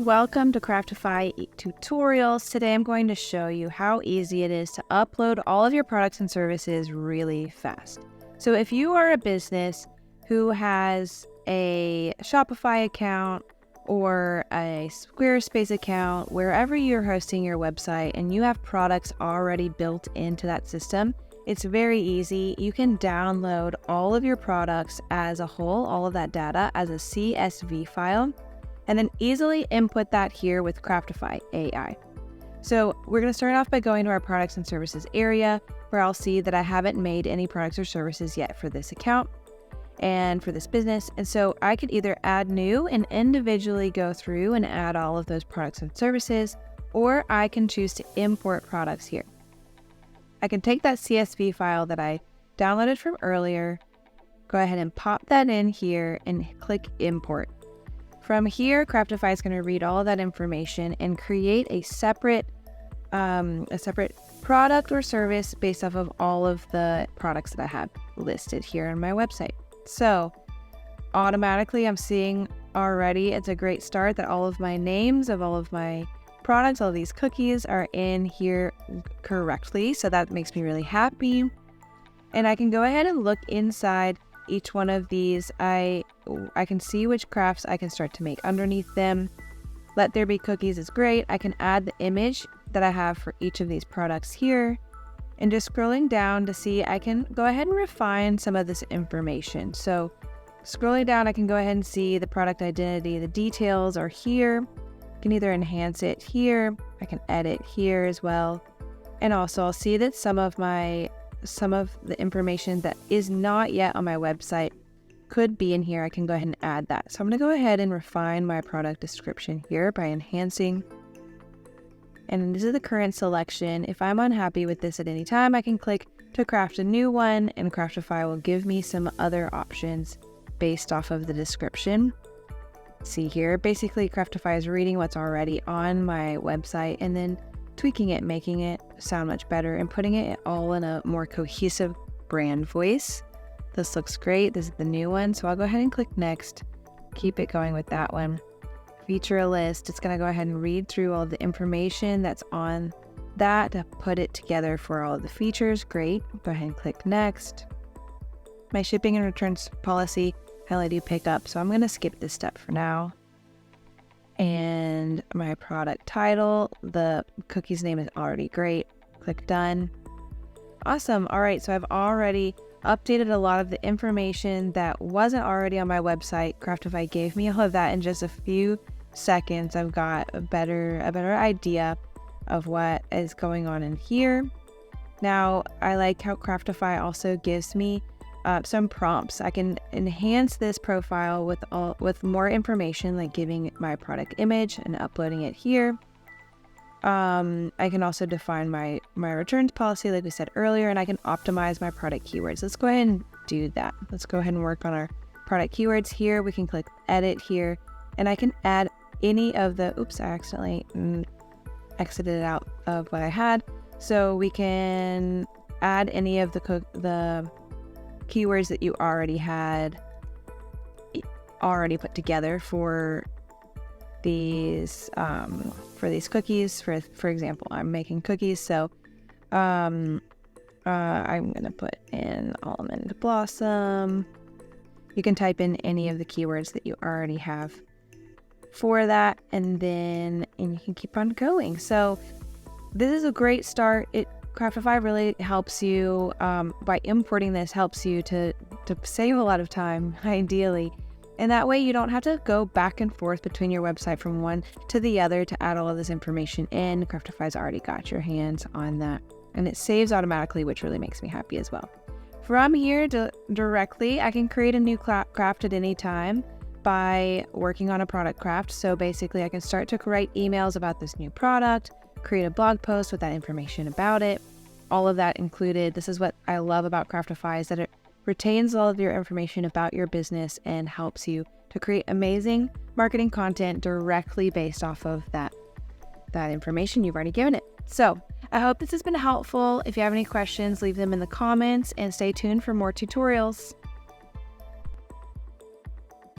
Welcome to Craftify Tutorials. Today I'm going to show you how easy it is to upload all of your products and services really fast. So if you are a business who has a Shopify account or a Squarespace account, wherever you're hosting your website and you have products already built into that system, it's very easy. You can download all of your products as a whole, all of that data as a CSV file, and then easily input that here with Craftify AI. So we're going to start off by going to our products and services area, where I'll see that I haven't made any products or services yet for this account and for this business. And so I could either add new and individually go through and add all of those products and services, or I can choose to import products here. I can take that CSV file that I downloaded from earlier, go ahead and pop that in here and click import. From here, Craftify is going to read all of that information and create a separate product or service based off of all of the products that I have listed here on my website. So automatically I'm seeing already it's a great start that all of my names of all of my products, all of these cookies are in here correctly. So that makes me really happy. And I can go ahead and look inside each one of these. I can see which crafts I can start to make underneath them. Let there be cookies is great. I can add the image that I have for each of these products here. And just scrolling down to see, I can go ahead and refine some of this information. So scrolling down, I can go ahead and see the product identity. The details are here. I can either enhance it here. I can edit here as well. And also I'll see that some of the information that is not yet on my website could be in here. I can go ahead and add that. So I'm going to go ahead and refine my product description here by enhancing. And this is the current selection. If I'm unhappy with this at any time, I can click to craft a new one, and Craftify will give me some other options based off of the description. See here, basically Craftify is reading what's already on my website and then tweaking it, making it sound much better and putting it all in a more cohesive brand voice. This looks great. This is the new one. So I'll go ahead and click next. Keep it going with that one. Feature a list. It's going to go ahead and read through all the information that's on that to put it together for all of the features. Great. Go ahead and click next. My shipping and returns policy, I only do pick up, so I'm going to skip this step for now. And my product title, the cookie's name is already great. Click done. Awesome. All right. So I've already updated a lot of the information that wasn't already on my website. Craftify gave me all of that in just a few seconds. I've got a better idea of what is going on in here. Now, I like how Craftify also gives me some prompts. I can enhance this profile with more information, like giving my product image and uploading it here. I can also define my returns policy, like we said earlier, and I can optimize my product keywords. Let's go ahead and do that. Let's go ahead and work on our product keywords here. We can click edit here, and I can add any of the, oops, I accidentally exited out of what I had. So we can add any of the keywords that you already had put together for these cookies. For example, I'm making cookies, so I'm gonna put in almond blossom. You can type in any of the keywords that you already have for that, and you can keep on going. So this is a great start. Craftify really helps you by importing this, helps you to save a lot of time, ideally. And that way you don't have to go back and forth between your website from one to the other to add all of this information in. Craftify's already got your hands on that. And it saves automatically, which really makes me happy as well. From here directly, I can create a new craft at any time by working on a product craft. So basically I can start to write emails about this new product, create a blog post with that information about it. All of that included. This is what I love about Craftify, is that it retains all of your information about your business and helps you to create amazing marketing content directly based off of that information you've already given it. So I hope this has been helpful. If you have any questions, leave them in the comments and stay tuned for more tutorials.